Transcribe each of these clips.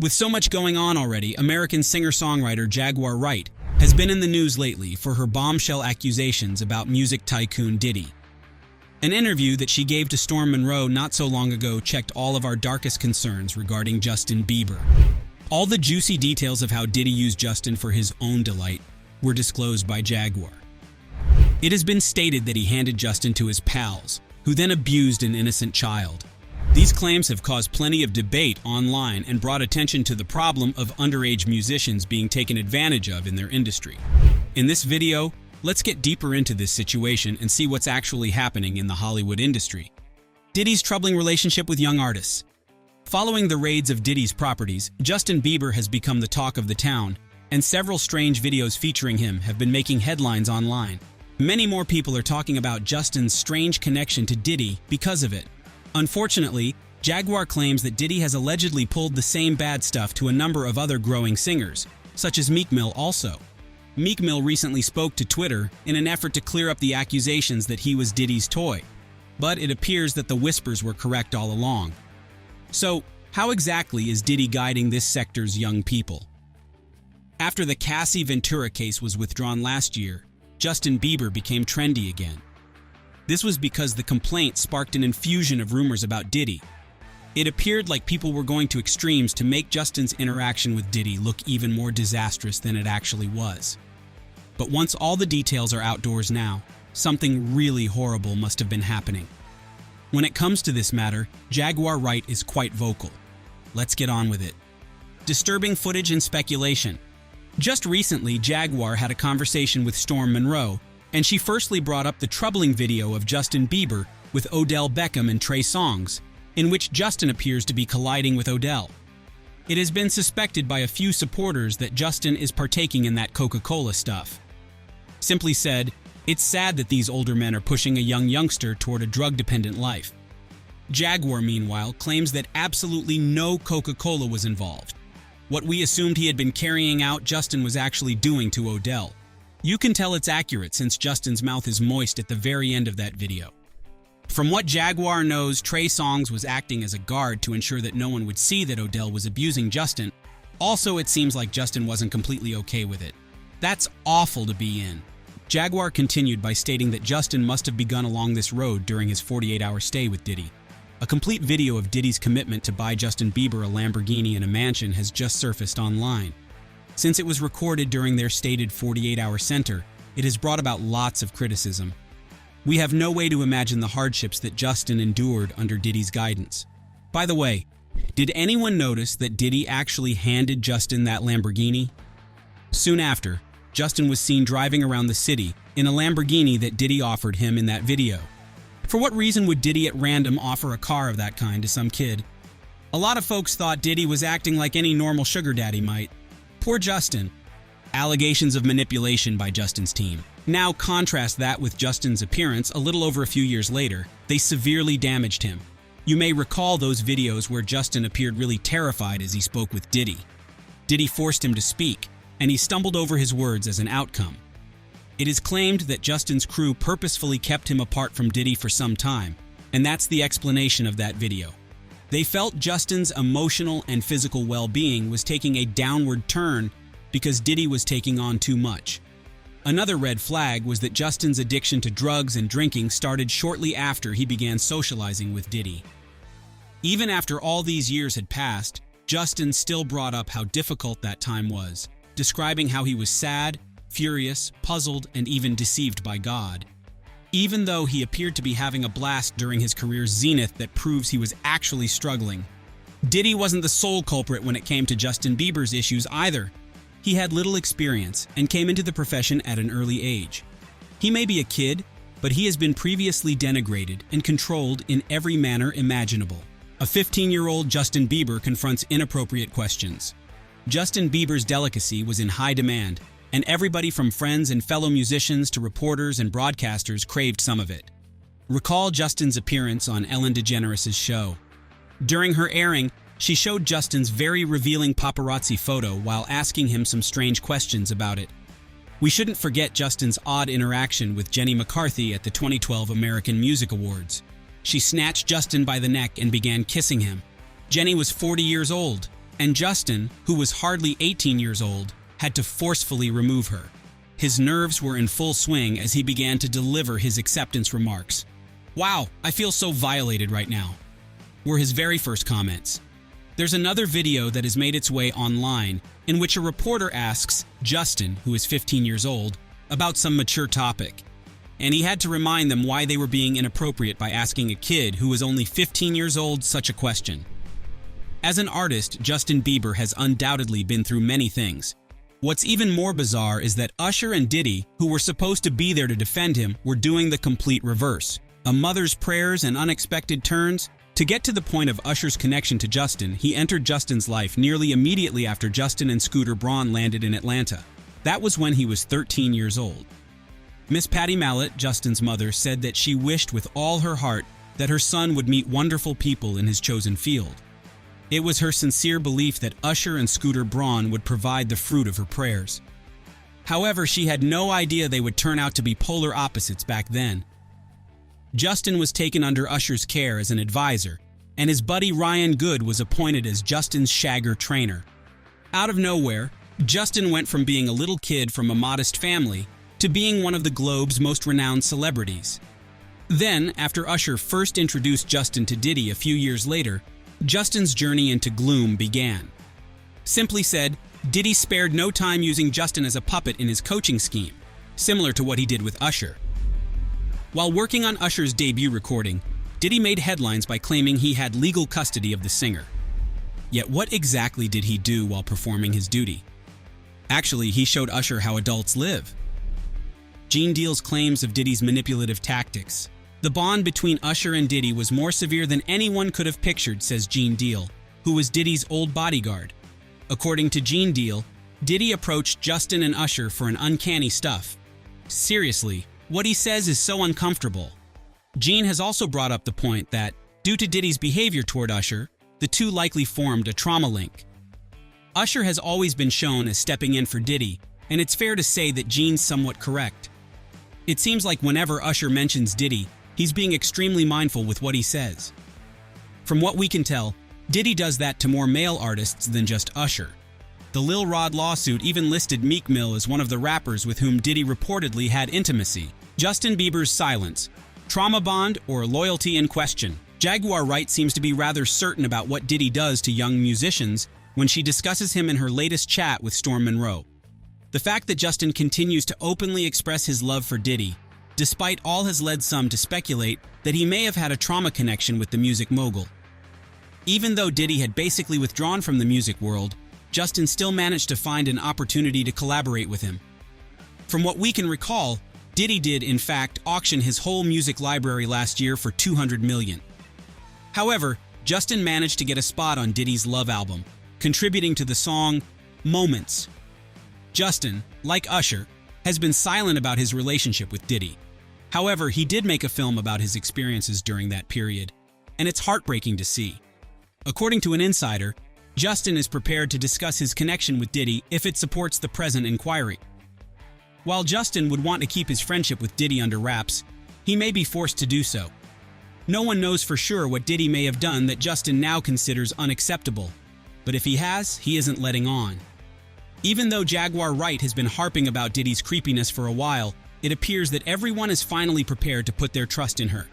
With so much going on already, American singer-songwriter Jaguar Wright has been in the news lately for her bombshell accusations about music tycoon Diddy. An interview that she gave to Storm Monroe not so long ago checked all of our darkest concerns regarding Justin Bieber. All the juicy details of how Diddy used Justin for his own delight were disclosed by Jaguar. It has been stated that he handed Justin to his pals, who then abused an innocent child. These claims have caused plenty of debate online and brought attention to the problem of underage musicians being taken advantage of in their industry. In this video, let's get deeper into this situation and see what's actually happening in the Hollywood industry. Diddy's troubling relationship with young artists. Following the raids of Diddy's properties, Justin Bieber has become the talk of the town, and several strange videos featuring him have been making headlines online. Many more people are talking about Justin's strange connection to Diddy because of it. Unfortunately, Jaguar claims that Diddy has allegedly pulled the same bad stuff to a number of other growing singers, such as Meek Mill also. Meek Mill recently spoke to Twitter in an effort to clear up the accusations that he was Diddy's toy, but it appears that the whispers were correct all along. So, how exactly is Diddy guiding this sector's young people? After the Cassie Ventura case was withdrawn last year, Justin Bieber became trendy again. This was because the complaint sparked an infusion of rumors about Diddy. It appeared like people were going to extremes to make Justin's interaction with Diddy look even more disastrous than it actually was. But once all the details are outdoors now, something really horrible must have been happening. When it comes to this matter, Jaguar Wright is quite vocal. Let's get on with it. Disturbing footage and speculation. Just recently, Jaguar had a conversation with Storm Monroe, and she firstly brought up the troubling video of Justin Bieber with Odell Beckham and Trey Songz, in which Justin appears to be colliding with Odell. It has been suspected by a few supporters that Justin is partaking in that Coca-Cola stuff. Simply said, it's sad that these older men are pushing a young youngster toward a drug-dependent life. Jaguar, meanwhile, claims that absolutely no Coca-Cola was involved. What we assumed he had been carrying out, Justin was actually doing to Odell. You can tell it's accurate since Justin's mouth is moist at the very end of that video. From what Jaguar knows, Trey Songz was acting as a guard to ensure that no one would see that Odell was abusing Justin. Also, it seems like Justin wasn't completely okay with it. That's awful to be in. Jaguar continued by stating that Justin must have begun along this road during his 48-hour stay with Diddy. A complete video of Diddy's commitment to buy Justin Bieber a Lamborghini and a mansion has just surfaced online. Since it was recorded during their stated 48-hour center, it has brought about lots of criticism. We have no way to imagine the hardships that Justin endured under Diddy's guidance. By the way, did anyone notice that Diddy actually handed Justin that Lamborghini? Soon after, Justin was seen driving around the city in a Lamborghini that Diddy offered him in that video. For what reason would Diddy at random offer a car of that kind to some kid? A lot of folks thought Diddy was acting like any normal sugar daddy might. Poor Justin. Allegations of manipulation by Justin's team. Now contrast that with Justin's appearance a little over a few years later. They severely damaged him. You may recall those videos where Justin appeared really terrified as he spoke with Diddy. Diddy forced him to speak, and he stumbled over his words as an outcome. It is claimed that Justin's crew purposefully kept him apart from Diddy for some time, and that's the explanation of that video. They felt Justin's emotional and physical well-being was taking a downward turn because Diddy was taking on too much. Another red flag was that Justin's addiction to drugs and drinking started shortly after he began socializing with Diddy. Even after all these years had passed, Justin still brought up how difficult that time was, describing how he was sad, furious, puzzled, and even deceived by God. Even though he appeared to be having a blast during his career's zenith that proves he was actually struggling. Diddy wasn't the sole culprit when it came to Justin Bieber's issues either. He had little experience and came into the profession at an early age. He may be a kid, but he has been previously denigrated and controlled in every manner imaginable. A 15-year-old Justin Bieber confronts inappropriate questions. Justin Bieber's delicacy was in high demand, and everybody from friends and fellow musicians to reporters and broadcasters craved some of it. Recall Justin's appearance on Ellen DeGeneres' show. During her airing, she showed Justin's very revealing paparazzi photo while asking him some strange questions about it. We shouldn't forget Justin's odd interaction with Jenny McCarthy at the 2012 American Music Awards. She snatched Justin by the neck and began kissing him. Jenny was 40 years old. and Justin, who was hardly 18 years old, had to forcefully remove her. His nerves were in full swing as he began to deliver his acceptance remarks. "Wow, I feel so violated right now," were his very first comments. There's another video that has made its way online in which a reporter asks Justin, who is 15 years old, about some mature topic. And he had to remind them why they were being inappropriate by asking a kid who was only 15 years old such a question. As an artist, Justin Bieber has undoubtedly been through many things. What's even more bizarre is that Usher and Diddy, who were supposed to be there to defend him, were doing the complete reverse. A mother's prayers and unexpected turns. To get to the point of Usher's connection to Justin, he entered Justin's life nearly immediately after Justin and Scooter Braun landed in Atlanta. That was when he was 13 years old. Miss Patty Mallett, Justin's mother, said that she wished with all her heart that her son would meet wonderful people in his chosen field. It was her sincere belief that Usher and Scooter Braun would provide the fruit of her prayers. However, she had no idea they would turn out to be polar opposites back then. Justin was taken under Usher's care as an advisor, and his buddy Ryan Good was appointed as Justin's shagger trainer. Out of nowhere, Justin went from being a little kid from a modest family to being one of the globe's most renowned celebrities. Then, after Usher first introduced Justin to Diddy a few years later, Justin's journey into gloom began. Simply said, Diddy spared no time using Justin as a puppet in his coaching scheme, similar to what he did with Usher. While working on Usher's debut recording, Diddy made headlines by claiming he had legal custody of the singer. Yet what exactly did he do while performing his duty? Actually, he showed Usher how adults live. Gene Deal's claims of Diddy's manipulative tactics. The bond between Usher and Diddy was more severe than anyone could have pictured, says Gene Deal, who was Diddy's old bodyguard. According to Gene Deal, Diddy approached Justin and Usher for an uncanny stuff. Seriously, what he says is so uncomfortable. Gene has also brought up the point that, due to Diddy's behavior toward Usher, the two likely formed a trauma link. Usher has always been shown as stepping in for Diddy, and it's fair to say that Gene's somewhat correct. It seems like whenever Usher mentions Diddy, he's being extremely mindful with what he says. From what we can tell, Diddy does that to more male artists than just Usher. The Lil Rod lawsuit even listed Meek Mill as one of the rappers with whom Diddy reportedly had intimacy. Justin Bieber's silence. Trauma bond or loyalty in question? Jaguar Wright seems to be rather certain about what Diddy does to young musicians when she discusses him in her latest chat with Storm Monroe. The fact that Justin continues to openly express his love for Diddy, despite all, has led some to speculate that he may have had a trauma connection with the music mogul. Even though Diddy had basically withdrawn from the music world, Justin still managed to find an opportunity to collaborate with him. From what we can recall, Diddy did, in fact, auction his whole music library last year for $200 million. However, Justin managed to get a spot on Diddy's Love album, contributing to the song Moments. Justin, like Usher, has been silent about his relationship with Diddy. However, he did make a film about his experiences during that period, and it's heartbreaking to see. According to an insider, Justin is prepared to discuss his connection with Diddy if it supports the present inquiry. While Justin would want to keep his friendship with Diddy under wraps, he may be forced to do so. No one knows for sure what Diddy may have done that Justin now considers unacceptable, but if he has, he isn't letting on. Even though Jaguar Wright has been harping about Diddy's creepiness for a while, it appears that everyone is finally prepared to put their trust in her.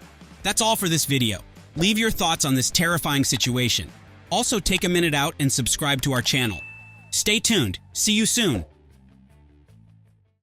That's all for this video. Leave your thoughts on this terrifying situation. Also, take a minute out and subscribe to our channel. Stay tuned. See you soon.